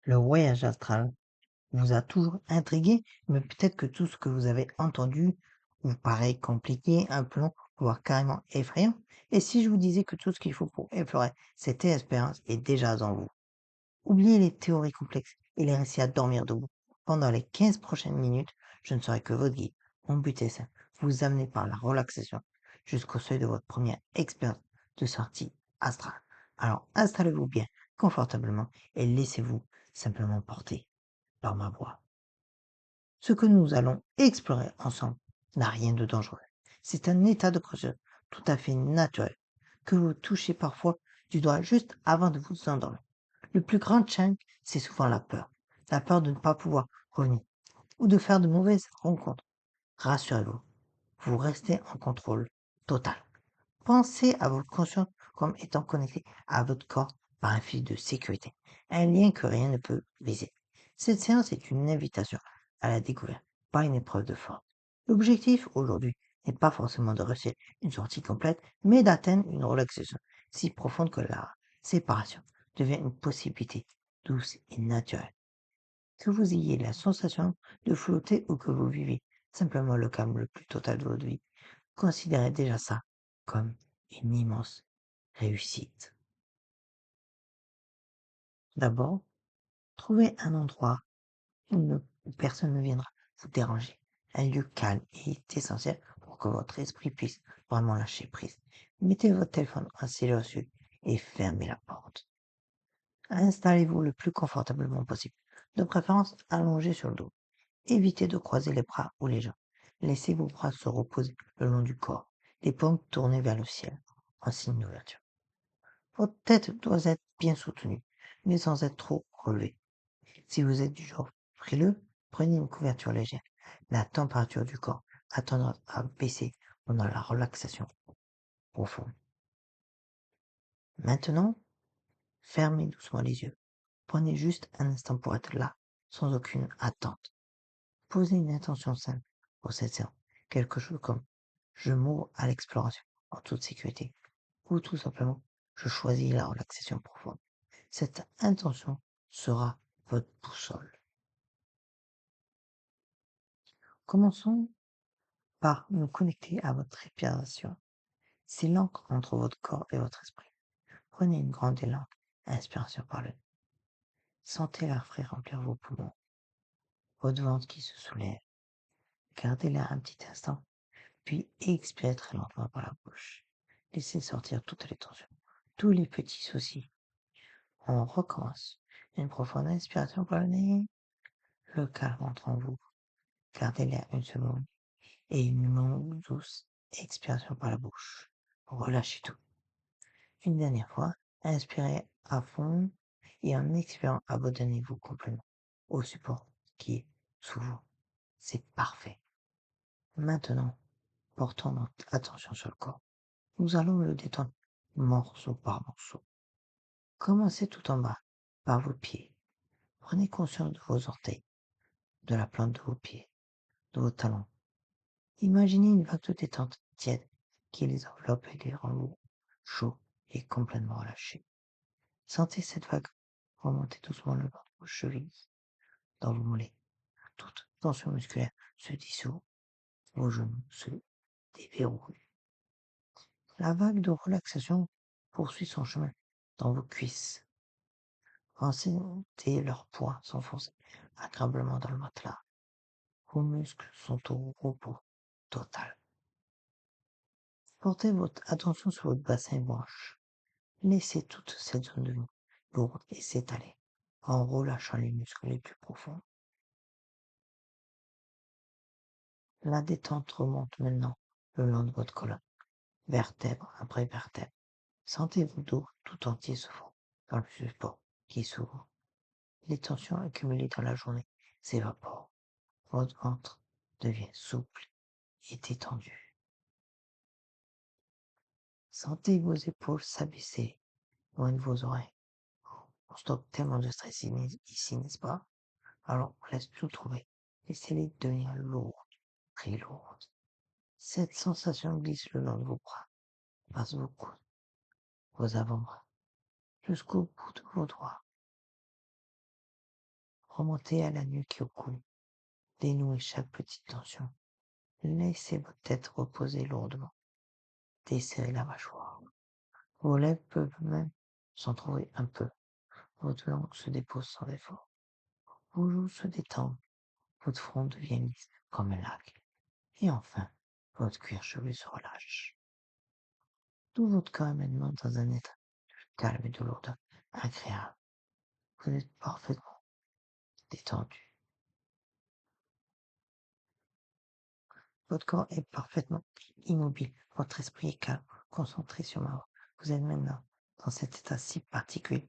Le voyage astral vous a toujours intrigué, mais peut-être que tout ce que vous avez entendu vous paraît compliqué, un peu long, voire carrément effrayant. Et si je vous disais que tout ce qu'il faut pour effleurer cette expérience est déjà en vous? Oubliez les théories complexes et les récits à dormir debout. Pendant les 15 prochaines minutes, je ne serai que votre guide. Mon but est simple, vous amener par la relaxation jusqu'au seuil de votre première expérience de sortie astrale. Alors installez-vous bien, confortablement, et laissez-vous simplement porter par ma voix. Ce que nous allons explorer ensemble n'a rien de dangereux. C'est un état de conscience tout à fait naturel que vous touchez parfois du doigt juste avant de vous endormir. Le plus grand challenge, c'est souvent la peur. La peur de ne pas pouvoir revenir ou de faire de mauvaises rencontres. Rassurez-vous, vous restez en contrôle total. Pensez à votre conscience comme étant connectée à votre corps par un fil de sécurité, un lien que rien ne peut briser. Cette séance est une invitation à la découverte, pas une épreuve de force. L'objectif aujourd'hui n'est pas forcément de réussir une sortie complète, mais d'atteindre une relaxation si profonde que la séparation devient une possibilité douce et naturelle. Que vous ayez la sensation de flotter ou que vous vivez simplement le calme le plus total de votre vie, considérez déjà ça comme une immense réussite. D'abord, trouvez un endroit où personne ne viendra vous déranger. Un lieu calme est essentiel pour que votre esprit puisse vraiment lâcher prise. Mettez votre téléphone en silencieux et fermez la porte. Installez-vous le plus confortablement possible, de préférence allongé sur le dos. Évitez de croiser les bras ou les jambes. Laissez vos bras se reposer le long du corps, les paumes tournées vers le ciel, en signe d'ouverture. Votre tête doit être bien soutenue, mais sans être trop relevée. Si vous êtes du genre frileux, prenez une couverture légère. La température du corps a tendance à baisser pendant la relaxation profonde. Maintenant, fermez doucement les yeux. Prenez juste un instant pour être là, sans aucune attente. Posez une intention simple pour cette séance. Quelque chose comme je m'ouvre à l'exploration en toute sécurité. Ou tout simplement, je choisis la relaxation profonde. Cette intention sera votre boussole. Commençons par nous connecter à votre respiration. C'est l'ancre entre votre corps et votre esprit. Prenez une grande et lente inspiration par le nez. Sentez l'air frais remplir vos poumons, votre ventre qui se soulève. Gardez-la un petit instant, puis expirez très lentement par la bouche. Laissez sortir toutes les tensions, tous les petits soucis. On recommence. Une profonde inspiration par le nez. Le calme entre en vous. Gardez l'air une seconde. Et une longue, douce expiration par la bouche. Relâchez tout. Une dernière fois, inspirez à fond et en expirant, abandonnez-vous complètement au support qui est sous vous. C'est parfait. Maintenant, portons notre attention sur le corps. Nous allons le détendre morceau par morceau. Commencez tout en bas, par vos pieds. Prenez conscience de vos orteils, de la plante de vos pieds, de vos talons. Imaginez une vague de détente tiède qui les enveloppe et les rend lourds, chauds et complètement relâchés. Sentez cette vague remonter doucement le long de vos chevilles, dans vos mollets. Toute tension musculaire se dissout, vos genoux se déverrouillent. La vague de relaxation poursuit son chemin dans vos cuisses. Ressentez leur poids s'enfoncer agréablement dans le matelas. Vos muscles sont au repos total. Portez votre attention sur votre bassin et vos hanches. Laissez toute cette zone de vie lourde et s'étaler en relâchant les muscles les plus profonds. La détente remonte maintenant le long de votre colonne, vertèbre après vertèbre. Sentez vos dos tout entier se fond dans le support qui s'ouvre. Les tensions accumulées dans la journée s'évaporent. Votre ventre devient souple et détendu. Sentez vos épaules s'abaisser loin de vos oreilles. On stocke tellement de stress ici, n'est-ce pas? Alors on laisse tout trouver. Laissez-les devenir lourdes, très lourdes. Cette sensation glisse le long de vos bras, passe vos coudes, vos avant-bras, jusqu'au bout de vos doigts. Remontez à la nuque et au cou. Dénouez chaque petite tension. Laissez votre tête reposer lourdement. Desserrez la mâchoire. Vos lèvres peuvent même s'entrouvrir un peu. Votre langue se dépose sans effort. Vos joues se détendent. Votre front devient lisse comme un lac. Et enfin, votre cuir chevelu se relâche. Tout votre corps est maintenant dans un état calme et de lourdeur agréable. Vous êtes parfaitement détendu. Votre corps est parfaitement immobile. Votre esprit est calme, concentré sur ma voix. Vous êtes maintenant dans cet état si particulier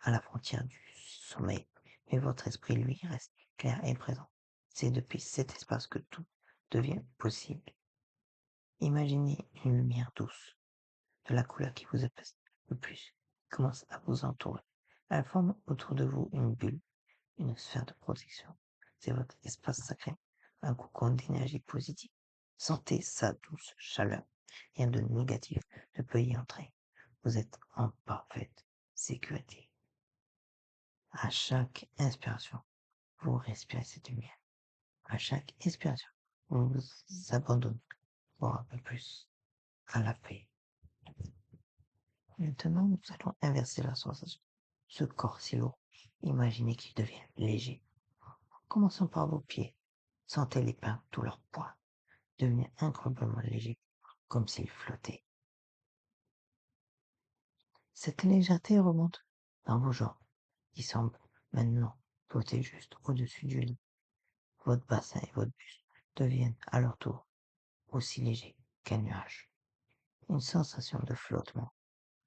à la frontière du sommeil. Mais votre esprit, lui, reste clair et présent. C'est depuis cet espace que tout devient possible. Imaginez une lumière douce, de la couleur qui vous apaise le plus, qui commence à vous entourer. Elle forme autour de vous une bulle, une sphère de protection. C'est votre espace sacré, un cocon d'énergie positive. Sentez sa douce chaleur. Rien de négatif ne peut y entrer. Vous êtes en parfaite sécurité. À chaque inspiration, vous respirez cette lumière. À chaque expiration, vous vous abandonnez pour un peu plus à la paix. Maintenant, nous allons inverser la sensation. Ce corps si lourd, imaginez qu'il devient léger. Commençons par vos pieds. Sentez-les perdre tout leur poids, devenir incroyablement léger, comme s'ils flottaient. Cette légèreté remonte dans vos jambes, qui semblent maintenant flotter juste au-dessus du lit. Votre bassin et votre buste deviennent à leur tour aussi légers qu'un nuage. Une sensation de flottement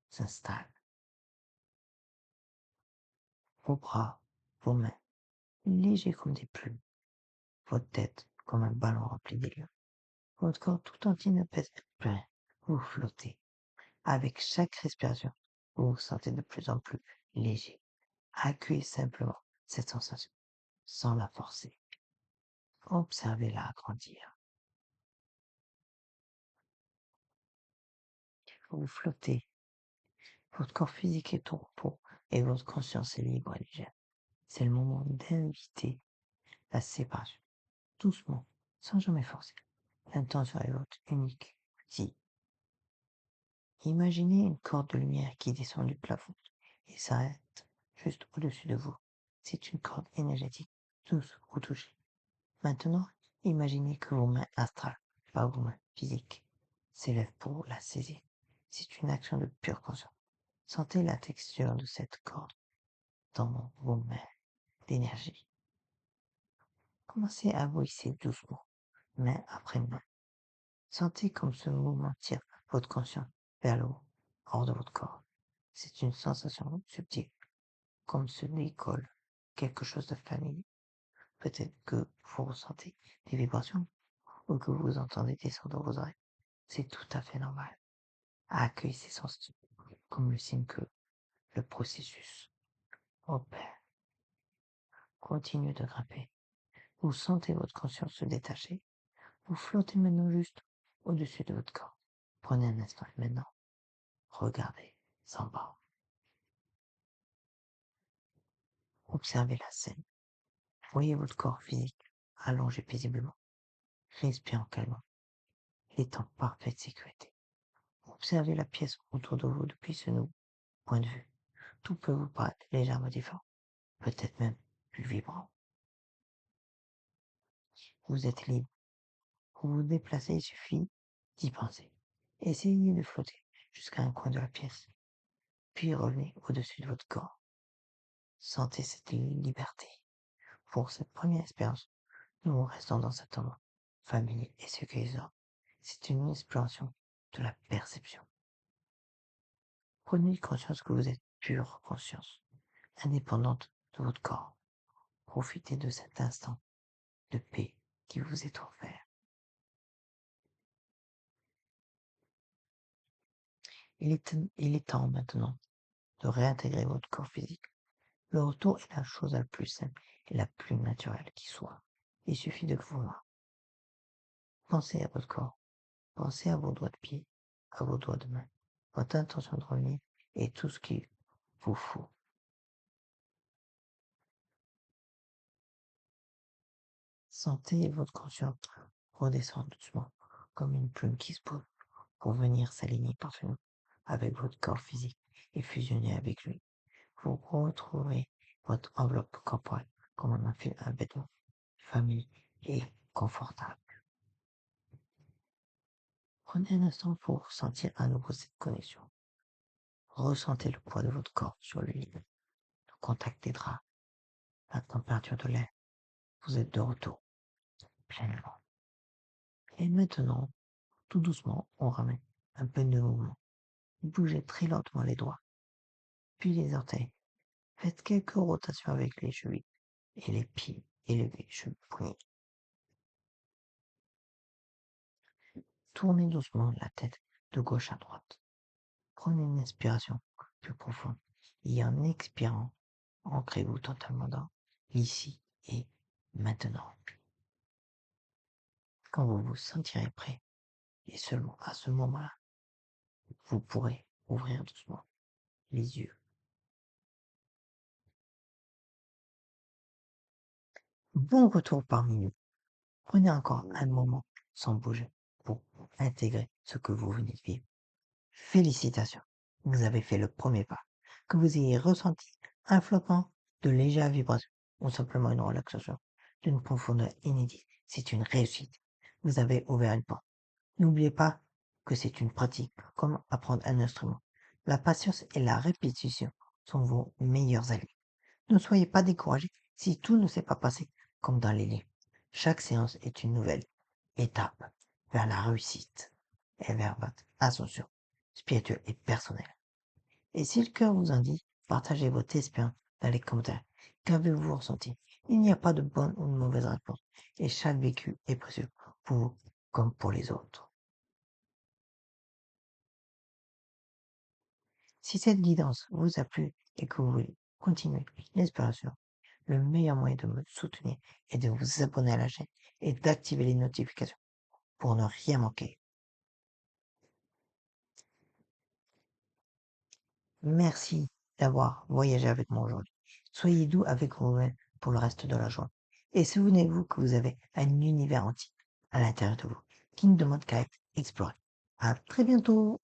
s'installe. Vos bras, vos mains, légers comme des plumes. Votre tête comme un ballon rempli d'hélium. Votre corps tout entier ne pèse plus rien. Vous flottez. Avec chaque respiration, vous vous sentez de plus en plus léger. Accueillez simplement cette sensation sans la forcer. Observez-la grandir. Vous flottez. Votre corps physique est au repos et votre conscience est libre et légère. C'est le moment d'inviter la séparation. Doucement, sans jamais forcer. L'intention est votre unique outil. Imaginez une corde de lumière qui descend du plafond et s'arrête juste au-dessus de vous. C'est une corde énergétique, douce au toucher. Maintenant, imaginez que vos mains astrales, pas vos mains physiques, s'élèvent pour la saisir. C'est une action de pure conscience. Sentez la texture de cette corde dans vos mains d'énergie. Commencez à vous hisser doucement, main après main. Sentez comme ce mouvement tire votre conscience vers le haut, hors de votre corps. C'est une sensation subtile, comme se décolle quelque chose de familier. Peut-être que vous ressentez des vibrations ou que vous entendez des sons dans vos oreilles. C'est tout à fait normal. Accueillez ces sensations comme le signe que le processus opère. Continue de grimper. Vous sentez votre conscience se détacher. Vous flottez maintenant juste au-dessus de votre corps. Prenez un instant et maintenant, regardez en bas. Observez la scène. Voyez votre corps physique allongé paisiblement. Respirez calmement. Il est en parfaite sécurité. Observez la pièce autour de vous depuis ce nouveau point de vue. Tout peut vous paraître légèrement différent, peut-être même plus vibrant. Vous êtes libre. Pour vous déplacer, il suffit d'y penser. Essayez de flotter jusqu'à un coin de la pièce, puis revenez au-dessus de votre corps. Sentez cette liberté. Pour cette première expérience, nous restons dans cet endroit familier et sécurisant. C'est une exploration de la perception. Prenez conscience que vous êtes pure conscience, indépendante de votre corps. Profitez de cet instant de paix qui vous est offert. Il est temps maintenant de réintégrer votre corps physique. Le retour est la chose la plus simple et la plus naturelle qui soit. Il suffit de le vouloir. Pensez à votre corps. Pensez à vos doigts de pied, à vos doigts de main. Votre intention de revenir est tout ce qu'il vous faut. Sentez votre conscience redescendre doucement, comme une plume qui se pose, pour venir s'aligner parfaitement avec votre corps physique et fusionner avec lui. Vous retrouverez votre enveloppe corporelle comme un vêtement familier et confortable. Prenez un instant pour sentir à nouveau cette connexion. Ressentez le poids de votre corps sur le lit, le contact des draps, la température de l'air. Vous êtes de retour, pleinement. Et maintenant, tout doucement, on ramène un peu de mouvement. Bougez très lentement les doigts, puis les orteils. Faites quelques rotations avec les chevilles et les pieds élevés, chevilles poignets. Tournez doucement la tête de gauche à droite. Prenez une inspiration plus profonde et en expirant, ancrez-vous totalement dans l'ici et maintenant. Quand vous vous sentirez prêt, et seulement à ce moment-là, vous pourrez ouvrir doucement les yeux. Bon retour parmi nous. Prenez encore un moment sans bouger pour intégrer ce que vous venez de vivre. Félicitations, vous avez fait le premier pas. Que vous ayez ressenti un flottement, de légères vibrations ou simplement une relaxation d'une profondeur inédite, c'est une réussite. Vous avez ouvert une porte. N'oubliez pas que c'est une pratique, comme apprendre un instrument. La patience et la répétition sont vos meilleurs alliés. Ne soyez pas découragés si tout ne s'est pas passé comme dans les livres. Chaque séance est une nouvelle étape vers la réussite et vers votre ascension spirituelle et personnelle. Et si le cœur vous en dit, partagez votre expérience dans les commentaires. Qu'avez-vous ressenti? Il n'y a pas de bonne ou de mauvaise réponse. Et chaque vécu est précieux pour vous comme pour les autres. Si cette guidance vous a plu et que vous voulez continuer l'inspiration, le meilleur moyen de me soutenir est de vous abonner à la chaîne et d'activer les notifications pour ne rien manquer. Merci d'avoir voyagé avec moi aujourd'hui. Soyez doux avec vous-même pour le reste de la journée. Et souvenez-vous que vous avez un univers entier à l'intérieur de vous qui ne demande qu'à être exploré. À très bientôt!